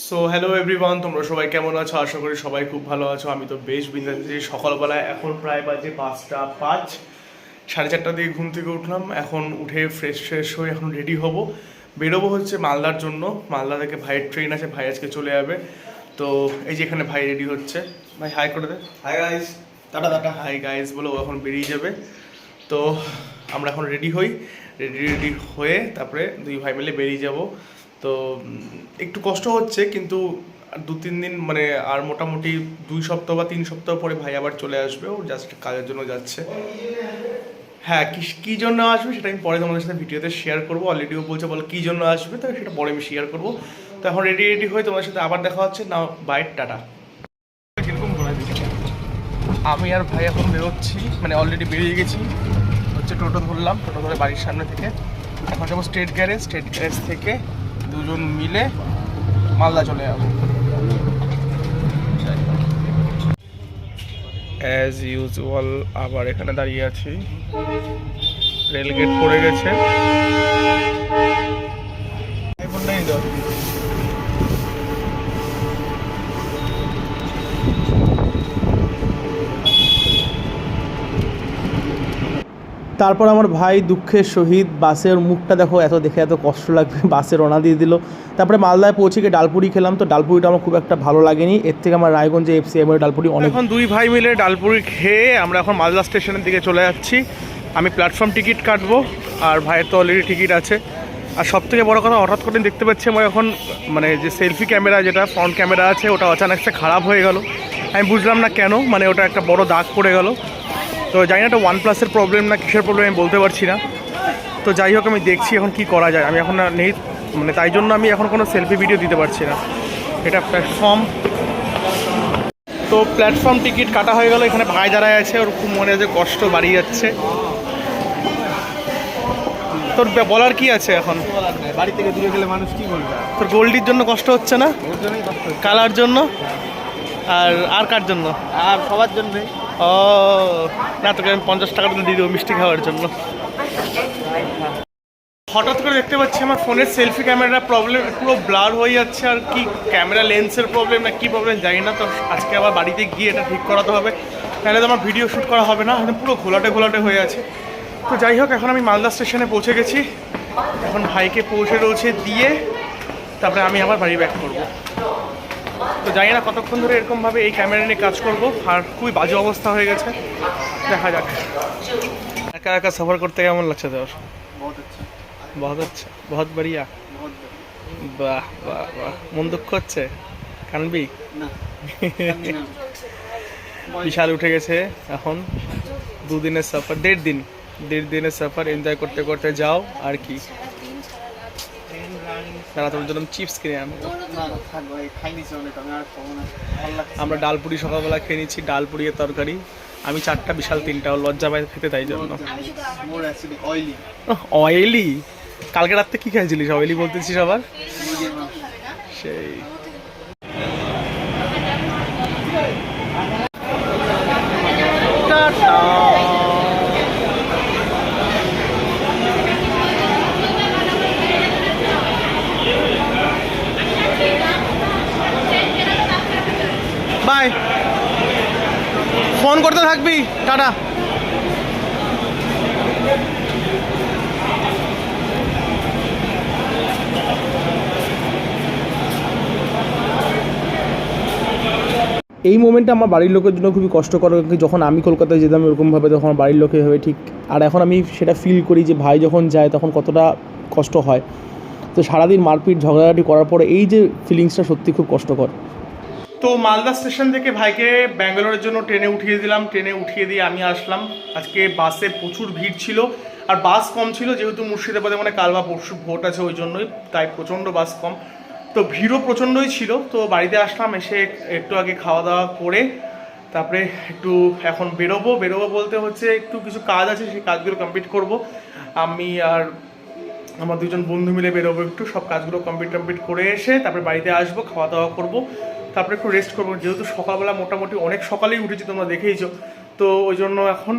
So hello everyone, তোমরা সবাই কেমন আছো? আশা করি সবাই খুব ভালো আছো। আমি তো বেশ বিন্দাস আছি। সকালবেলায় এখন প্রায় বাজে 5:05, 4:30 দিকে ঘুম থেকে উঠলাম। এখন উঠে ফ্রেশ হয়ে এখন রেডি হব, বেরোবো হচ্ছে মালদার জন্য। মালদা থেকে ভাইয়ের ট্রেন আছে, ভাই আজকে চলে যাবে। তো এই যে এখানে ভাই রেডি হচ্ছে। ভাই হাই করে দে। Hi guys, tata tata. Hi guys বলে ও এখন বেরিয়ে যাবে। তো আমরা এখন রেডি হই, রেডি হয়ে তারপরে দুই ভাই মিলে বেরিয়ে যাব। তো একটু কষ্ট হচ্ছে, কিন্তু 2-3 দিন মানে আর মোটামুটি 2 সপ্তাহ বা 3 সপ্তাহ পরে ভাই আবার চলে আসবে। ও জাস্ট কাজের জন্য যাচ্ছে। হ্যাঁ, কী জন্য আসবে সেটা আমি পরে তোমাদের সাথে ভিডিওতে শেয়ার করবো। অলরেডিও বলছে বলো কী জন্য আসবে, তো সেটা পরে আমি শেয়ার করবো। তো এখন রেডি হয়ে তোমাদের সাথে আবার দেখা হচ্ছে। নাও বাই, টাটা। কিরকম ঘোরা দিচ্ছে। আমি আর ভাই এখন বেরোচ্ছি, মানে অলরেডি বেরিয়ে গেছি। হচ্ছে টোটো ধরলাম, টোটো ধরে বাড়ির সামনে থেকে এখন যাবো স্টেট গ্যারেজ থেকে দুজন মিলে মালদা চলে যাবো। অ্যাজ ইউজুয়াল আবার এখানে দাঁড়িয়ে আছি। রেলগেট পড়ে গেছে। তারপর আমার ভাই দুঃখের সহিত বাসের মুখটা দেখো, এত দেখে এত কষ্ট লাগবে, বাসে রওনা দিয়ে দিল। তারপরে মালদায় পৌঁছে গিয়ে ডালপুরি খেলাম। তো ডালপুরিটা আমার খুব একটা ভালো লাগেনি। এর থেকে আমার রায়গঞ্জে এফসিএমের ডালপুরি অনেক। এখন দুই ভাই মিলে ডালপুরি খেয়ে আমরা এখন মালদা স্টেশনের দিকে চলে যাচ্ছি। আমি প্ল্যাটফর্ম টিকিট কাটবো, আর ভাইয়ের তো অলরেডি টিকিট আছে। আর সব থেকে বড়ো কথা, হঠাৎ করে দেখতে পাচ্ছি আমার এখন মানে যে সেলফি ক্যামেরা, যেটা ফ্রন্ট ক্যামেরা আছে, ওটা অচানক খারাপ হয়ে গেল। আমি বুঝলাম না কেন, মানে ওটা একটা বড় দাগ পড়ে গেল। তো জানি না এটা OnePlus-এর প্রবলেম না কিসের প্রবলেম, আমি বলতে পারছি না। তো যাই হোক, আমি দেখছি এখন কি করা যায়। আমি এখন নেই, মানে তাই জন্য আমি এখন কোনো সেলফি ভিডিও দিতে পারছি না। এটা প্ল্যাটফর্ম, তো প্ল্যাটফর্ম টিকিট কাটা হয়ে গেল। এখানে ভাই দাঁড়ায় আছে, ওর খুব মনে আছে, কষ্ট বাড়ি যাচ্ছে। তোর বলার কি আছে এখন? বাড়ি থেকে দূরে গেলে মানুষ কি বলবে? তোর গোল্ডির জন্য কষ্ট হচ্ছে না? ওর জন্যই কষ্ট হচ্ছে। কালার জন্য আর কার জন্য? আর সবার জন্য। ও না, তোকে আমি 50 টাকা দিয়ে দেবো মিষ্টি খাওয়ার জন্য। হঠাৎ করে দেখতে পাচ্ছি আমার ফোনের সেলফি ক্যামেরা প্রবলেম, পুরো ব্লার হয়ে যাচ্ছে। আর কি ক্যামেরা লেন্সের প্রবলেম না কী প্রবলেম জানি না। তো আজকে আবার বাড়িতে গিয়ে এটা ঠিক করাতে হবে, তাহলে তো আমার ভিডিও শ্যুট করা হবে না। একদম পুরো ঘোলাটে হয়ে আছে। তো যাই হোক, এখন আমি মালদা স্টেশনে পৌঁছে গেছি। এখন ভাইকে পৌঁছে দিয়ে তারপরে আমি আবার বাড়ি ব্যাক করব। তো জানি না কতক্ষণ ধরে এরকমভাবে এই ক্যামেরা নিয়ে কাজ করব। আর খুবই বাজে অবস্থা হয়ে গেছে, দেখা যাক। একা একা সফর করতে কেমন লাগছে তোর? বহুত আচ্ছা, বহুত বড়িয়া। বাহ বাহ বাহ, মন দুঃখ হচ্ছে? কানবি? বিশাল উঠে গেছে এখন। 2 দিনের সফর, 1.5 দিনের সফর এনজয় করতে করতে যাও। আর কি দাঁড়া, তোর জন্য চিপস কিনে আনবো। আমরা ডালপুরি সকালবেলা খেয়ে নিচ্ছি, ডালপুরি এর তরকারি। আমি 4টা, বিশাল 3টা, লজ্জা পাই খেতে, তাই জন্য। অয়েলি? কালকে রাত্রে কি খাইছিলিস? অয়েলি বলতেছিস আবার? সেই টাটা। বাই, ফোন করতে থাকবি, টাটা। এই মোমেন্টটা আমার বাড়ির লোকের জন্য খুবই কষ্টকর। যখন আমি কলকাতায় যেতাম এরকমভাবে, তখন আমার বাড়ির লোকে হবে ঠিক। আর এখন আমি সেটা ফিল করি যে ভাই যখন যায় তখন কতটা কষ্ট হয়। তো সারাদিন মারপিট ঝগড়াঝাটি করার পরে এই যে ফিলিংসটা সত্যি খুব কষ্টকর। তো মালদা স্টেশন থেকে ভাইকে ব্যাঙ্গালোরের জন্য ট্রেনে উঠিয়ে দিলাম। ট্রেনে উঠিয়ে দিয়ে আমি আসলাম। আজকে বাসে প্রচুর ভিড় ছিল, আর বাস কম ছিল, যেহেতু মুর্শিদাবাদে মানে কাল বা পরশু ভোট আছে, ওই জন্যই তাই প্রচণ্ড বাস কম। তো ভিড়ও প্রচণ্ডই ছিল। তো বাড়িতে আসলাম, এসে একটু আগে খাওয়া দাওয়া করে তারপরে একটু এখন বেরোবো বলতে হচ্ছে একটু কিছু কাজ আছে, সেই কাজগুলো কমপ্লিট করব। আমি আর আমার 2জন বন্ধু মিলে বেরোবো, একটু সব কাজগুলো কমপ্লিট করে এসে তারপরে বাড়িতে আসবো, খাওয়া দাওয়া করবো, তারপরে একটু রেস্ট করবো। যেহেতু সকালবেলা মোটামুটি অনেক সকালেই উঠেছি, তোমরা দেখেইছো। তো ওই জন্য এখন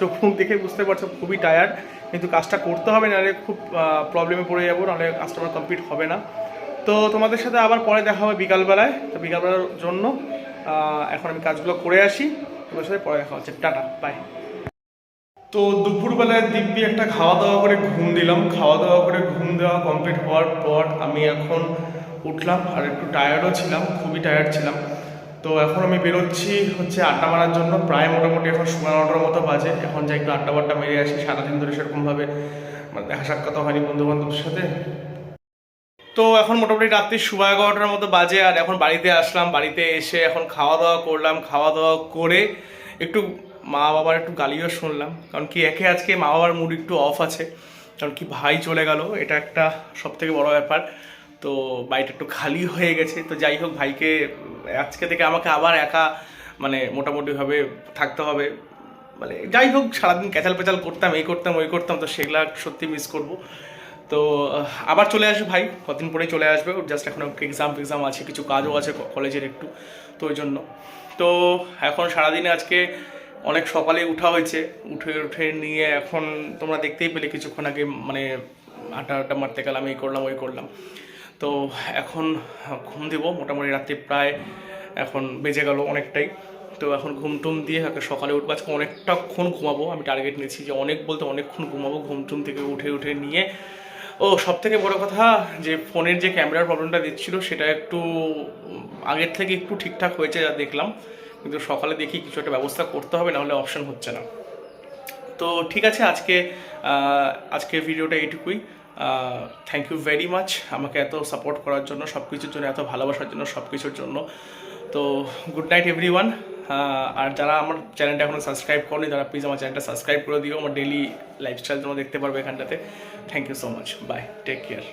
চোখ মুখ দেখে বুঝতে পারছো খুবই টায়ার্ড, কিন্তু কাজটা করতে হবে, নাহলে খুব প্রবলেমে পড়ে যাবো, নাহলে কাজটা আমার কমপ্লিট হবে না। তো তোমাদের সাথে আবার পরে দেখা হবে বিকালবেলায়। তো বিকালবেলার জন্য এখন আমি কাজগুলো করে আসি, তোমাদের সাথে পরে দেখা হচ্ছে। Tata, bye. তো দুপুরবেলায় দিব্যি একটা খাওয়া দাওয়া করে ঘুম দিলাম। খাওয়া দাওয়া করে ঘুম দেওয়া কমপ্লিট হওয়ার পর আমি এখন উঠলাম, আর একটু টায়ার্ডও ছিলাম, খুবই টায়ার্ড ছিলাম। তো এখন আমি বেরোচ্ছি হচ্ছে আড্ডা মারার জন্য। প্রায় মোটামুটি এখন 9:30 মতো বাজে। এখন যাই একটু আড্ডা বাড্ডা মেরে আসি, সারাদিন ধরে সেরকমভাবে মানে দেখা সাক্ষাৎ হয়নি বন্ধু বান্ধবের সাথে। তো এখন মোটামুটি রাত্রি 11:15 মতো বাজে, আর এখন বাড়িতে আসলাম। বাড়িতে এসে এখন খাওয়া দাওয়া করলাম। খাওয়া দাওয়া করে একটু মা বাবার একটু গালিও শুনলাম, কারণ কি একে আজকে মা বাবার মুড একটু অফ আছে, কারণ কি ভাই চলে গেল, এটা একটা সব থেকে বড় ব্যাপার। তো বাড়িটা একটু খালি হয়ে গেছে। তো যাই হোক, ভাইকে আজকে থেকে আমাকে আবার একা মানে মোটামুটিভাবে থাকতে হবে। মানে যাই হোক, সারাদিন ক্যাচাল পেচাল করতাম, এই করতাম ওই করতাম, তো সেগুলা সত্যি মিস করবো। তো আবার চলে আসবে ভাই, কদিন পরেই চলে আসবে। জাস্ট এখন এক্সাম আছে, কিছু কাজও আছে কলেজের একটু, তো ওই জন্য। তো এখন সারাদিনে আজকে অনেক সকালে উঠা হয়েছে, উঠে নিয়ে এখন তোমরা দেখতেই পেলে কিছুক্ষণ আগে মানে আটা মারতে গেলাম, এই করলাম ওই করলাম। তো এখন ঘুম দেবো। মোটামুটি রাত্রি প্রায় এখন বেজে গেল অনেকটাই। তো এখন ঘুমটুম দিয়ে সকালে উঠবো। আজকে অনেকটাক্ষণ ঘুমাবো, আমি টার্গেট নিয়েছি যে অনেক বলতে অনেকক্ষণ ঘুমাবো। ঘুমটুম থেকে উঠে নিয়ে সব থেকে বড় কথা যে ফোনের যে ক্যামেরার প্রবলেমটা দিচ্ছিল সেটা একটু আগের থেকে একটু ঠিকঠাক হয়েছে যা দেখলাম, কিন্তু সকালে দেখি কিছু একটা ব্যবস্থা করতে হবে, নাহলে অপশন হচ্ছে না। তো ঠিক আছে, আজকে ভিডিওটা এইটুকুই। থ্যাংক ইউ ভেরি মাচ আমাকে এত সাপোর্ট করার জন্য, সব কিছুর জন্য, এত ভালোবাসার জন্য, সব কিছুর জন্য। তো গুড নাইট এভরিওয়ান। আর যারা আমার চ্যানেলটা এখনো সাবস্ক্রাইব করেনি, তারা প্লিজ আমার চ্যানেলটা সাবস্ক্রাইব করে দিও। আমার ডেলি লাইফস্টাইল তোমরা দেখতে পারবে এখানটাতে। Thank you so much, bye, take care.